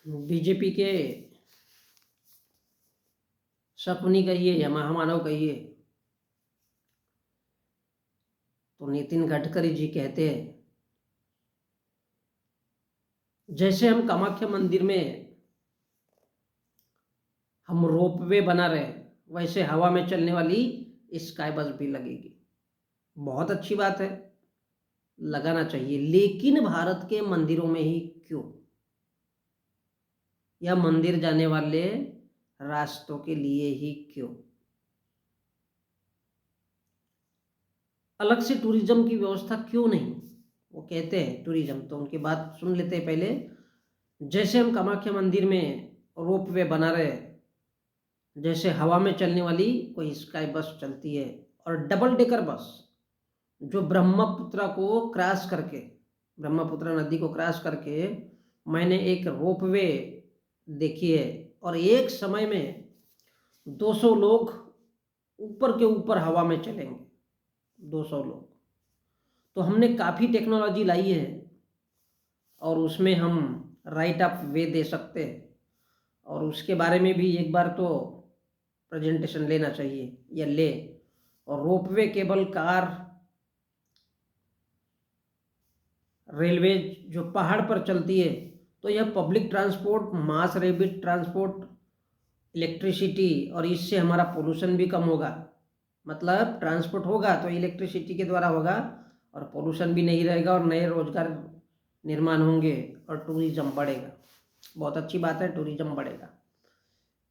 BJP के शकुनी कहिए या महामानव कहिए, तो नितिन गडकरी जी कहते हैं, जैसे हम कामाख्या मंदिर में हम रोपवे बना रहे वैसे हवा में चलने वाली स्काई बस भी लगेगी। बहुत अच्छी बात है, लगाना चाहिए, लेकिन भारत के मंदिरों में ही क्यों? या मंदिर जाने वाले रास्तों के लिए ही क्यों? अलग से टूरिज्म की व्यवस्था क्यों नहीं? वो कहते हैं टूरिज्म, तो उनकी बात सुन लेते हैं पहले। जैसे हम कामाख्या मंदिर में रोपवे बना रहे हैं, जैसे हवा में चलने वाली कोई स्काई बस चलती है, और डबल डेकर बस जो ब्रह्मपुत्र को क्रॉस करके, ब्रह्मपुत्र नदी को क्रॉस करके मैंने एक रोपवे देखी है, और एक समय में 200 लोग ऊपर के ऊपर हवा में चलेंगे, 200 लोग। तो हमने काफ़ी टेक्नोलॉजी लाई है, और उसमें हम राइट ऑफ वे दे सकते हैं, और उसके बारे में भी एक बार तो प्रेजेंटेशन लेना चाहिए या ले। और रोपवे केबल कार, रेलवे जो पहाड़ पर चलती है, तो यह public transport, mass rapid transport, electricity, और इससे हमारा पोल्यूशन भी कम होगा। मतलब ट्रांसपोर्ट होगा तो इलेक्ट्रिसिटी के द्वारा होगा, और पोल्यूशन भी नहीं रहेगा, और नए रोजगार निर्माण होंगे, और टूरिज्म बढ़ेगा। बहुत अच्छी बात है, टूरिज्म बढ़ेगा।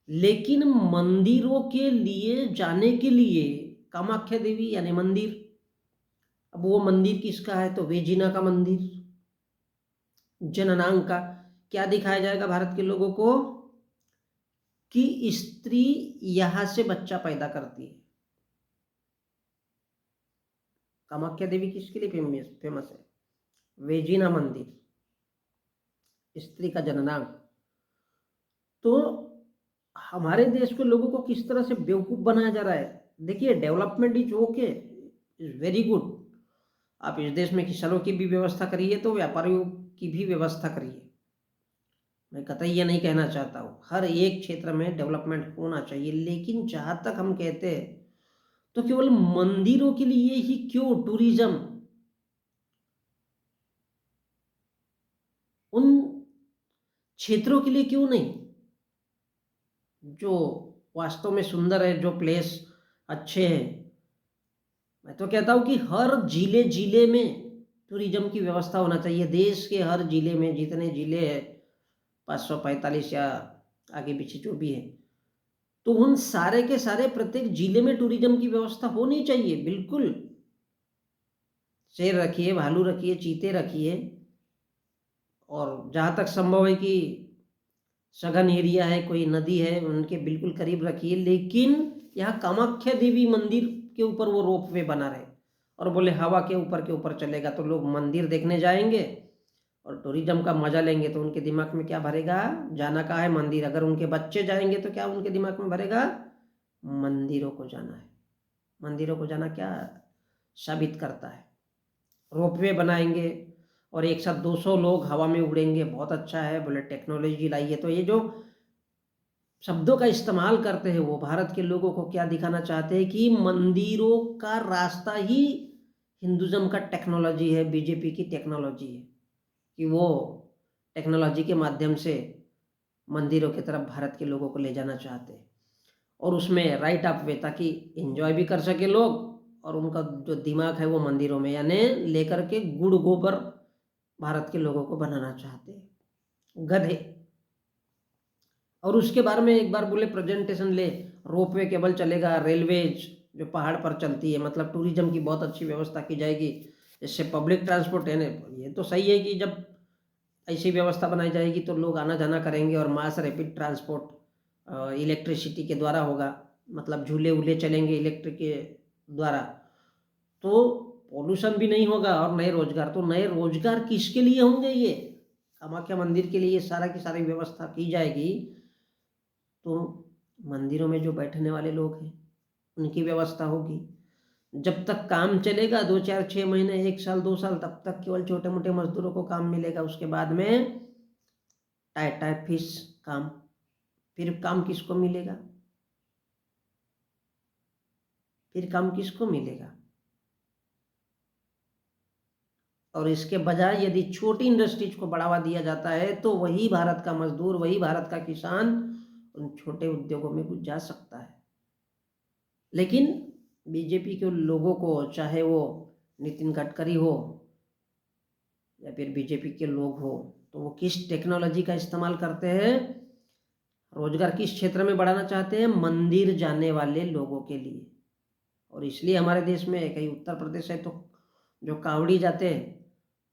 लेकिन मंदिरों के लिए जाने के लिए कामाख्या देवी यानी मंदिर, अब वो मंदिर किसका है? तो वेजिना का मंदिर, जननांग का। क्या दिखाया जाएगा भारत के लोगों को? कि स्त्री यहां से बच्चा पैदा करती है। कामाख्या देवी किसके लिए फेमस है? वेजिना मंदिर, स्त्री का जननांग। तो हमारे देश के लोगों को किस तरह से बेवकूफ बनाया जा रहा है। देखिए, development is okay, is very good. आप इस देश में किसानों की भी व्यवस्था करिए, तो व्यापारियों की भी व्यवस्था करिए। मैं कतई ये नहीं कहना चाहता हूँ, हर एक क्षेत्र में डेवलपमेंट होना चाहिए, लेकिन जहाँ तक हम कहते हैं, तो केवल मंदिरों के लिए ही क्यों टूरिज्म? उन क्षेत्रों के लिए क्यों नहीं जो वास्तव में सुंदर है, जो प्लेस अच्छे हैं? मैं तो कहता हूँ कि हर जिले जिले में टूरिज्म की व्यवस्था होना चाहिए। देश के हर जिले में, जितने जिले हैं, 545 या आगे पीछे जो भी है, तो उन सारे के सारे प्रत्येक जिले में टूरिज्म की व्यवस्था होनी चाहिए। बिल्कुल, शेर रखिए, भालू रखिए, चीते रखिए, और जहाँ तक संभव है कि सघन एरिया है, कोई नदी है, उनके बिल्कुल करीब रखिए। लेकिन यहाँ कामाख्या देवी मंदिर के ऊपर वो रोपवे बना रहे, और बोले हवा के ऊपर चलेगा, तो लोग मंदिर देखने जाएंगे और टूरिज्म का मजा लेंगे, तो उनके दिमाग में क्या भरेगा? जाना कहाँ है? मंदिर। अगर उनके बच्चे जाएंगे तो क्या उनके दिमाग में भरेगा? मंदिरों को जाना है। मंदिरों को जाना क्या साबित करता है? रोपवे बनाएंगे और एक साथ 200 लोग हवा में उड़ेंगे, बहुत अच्छा है। बोले टेक्नोलॉजी लाई है। तो ये जो शब्दों का इस्तेमाल करते हैं, वो भारत के लोगों को क्या दिखाना चाहते हैं? कि मंदिरों का रास्ता ही हिंदुज्म का टेक्नोलॉजी है, बीजेपी की टेक्नोलॉजी है, कि वो टेक्नोलॉजी के माध्यम से मंदिरों की तरफ भारत के लोगों को ले जाना चाहते हैं, और उसमें राइट ऑफ वे, ताकि एंजॉय भी कर सके लोग, और उनका जो दिमाग है वो मंदिरों में यानी लेकर के गुड़ गोबर भारत के लोगों को बनाना चाहते हैं, गधे। और उसके बारे में एक बार बोले प्रेजेंटेशन ले, रोपवे केबल चलेगा, रेलवेज जो पहाड़ पर चलती है, मतलब टूरिज्म की बहुत अच्छी व्यवस्था की जाएगी। इससे पब्लिक ट्रांसपोर्ट है, ये तो सही है कि जब ऐसी व्यवस्था बनाई जाएगी तो लोग आना जाना करेंगे, और मास रैपिड ट्रांसपोर्ट इलेक्ट्रिसिटी के द्वारा होगा, मतलब झूले वूले चलेंगे इलेक्ट्रिक के द्वारा, तो पोल्यूशन भी नहीं होगा, और नए रोजगार। तो नए रोजगार किसके लिए होंगे? ये कामाख्या मंदिर के लिए सारा की सारी व्यवस्था की जाएगी, तो मंदिरों में जो बैठने वाले लोग हैं उनकी व्यवस्था होगी। जब तक काम चलेगा, 2 4 6 महीने, 1 साल 2 साल, तब तक केवल छोटे मोटे मजदूरों को काम मिलेगा। उसके बाद में टाइप फिश काम, फिर काम किसको मिलेगा? फिर काम किसको मिलेगा? और इसके बजाय यदि छोटी इंडस्ट्रीज को बढ़ावा दिया जाता है तो वही भारत का मजदूर, वही भारत का किसान उन छोटे उद्योगों में कुछ जा सकता है। लेकिन बीजेपी के लोगों को, चाहे वो नितिन गडकरी हो या फिर बीजेपी के लोग हो, तो वो किस टेक्नोलॉजी का इस्तेमाल करते हैं? रोजगार किस क्षेत्र में बढ़ाना चाहते हैं? मंदिर जाने वाले लोगों के लिए। और इसलिए हमारे देश में कई उत्तर प्रदेश है तो जो कांवड़ी जाते हैं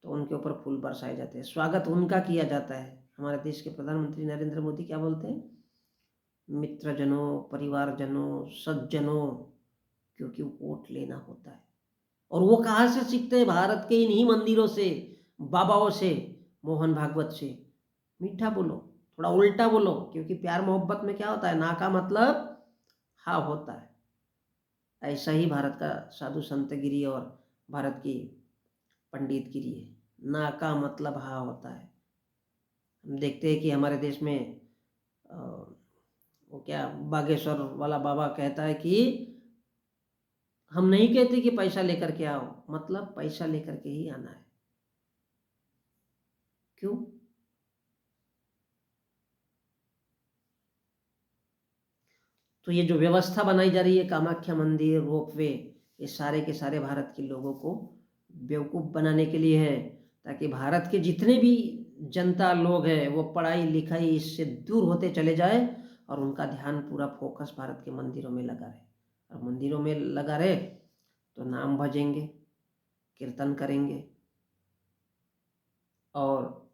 तो उनके ऊपर फूल बरसाए जाते हैं, स्वागत उनका किया जाता है। हमारे देश के प्रधानमंत्री नरेंद्र मोदी क्या बोलते हैं? मित्रजनों, परिवारजनों, सज्जनों, क्योंकि वोट लेना होता है। और वो कहाँ से सीखते हैं? भारत के इन्हीं मंदिरों से, बाबाओं से, मोहन भागवत से। मीठा बोलो, थोड़ा उल्टा बोलो, क्योंकि प्यार मोहब्बत में क्या होता है? ना का मतलब हाँ होता है। ऐसा ही भारत का साधु संत गिरी और भारत की पंडित गिरी है, ना का मतलब हाँ होता है। हम देखते हैं कि हमारे देश में वो क्या बागेश्वर वाला बाबा कहता है कि हम नहीं कहते कि पैसा लेकर के आओ, मतलब पैसा लेकर के ही आना है। क्यों? तो ये जो व्यवस्था बनाई जा रही है, कामाख्या मंदिर, रोपवे, ये सारे के सारे भारत के लोगों को बेवकूफ़ बनाने के लिए है, ताकि भारत के जितने भी जनता लोग हैं वो पढ़ाई लिखाई इससे दूर होते चले जाए और उनका ध्यान पूरा फोकस भारत के मंदिरों में लगा रहे। और मंदिरों में लगा रहे तो नाम भजेंगे, कीर्तन करेंगे और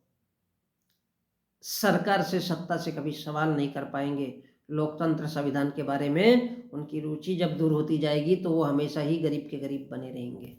सरकार से, सत्ता से कभी सवाल नहीं कर पाएंगे। लोकतंत्र, संविधान के बारे में उनकी रुचि जब दूर होती जाएगी तो वो हमेशा ही गरीब के गरीब बने रहेंगे।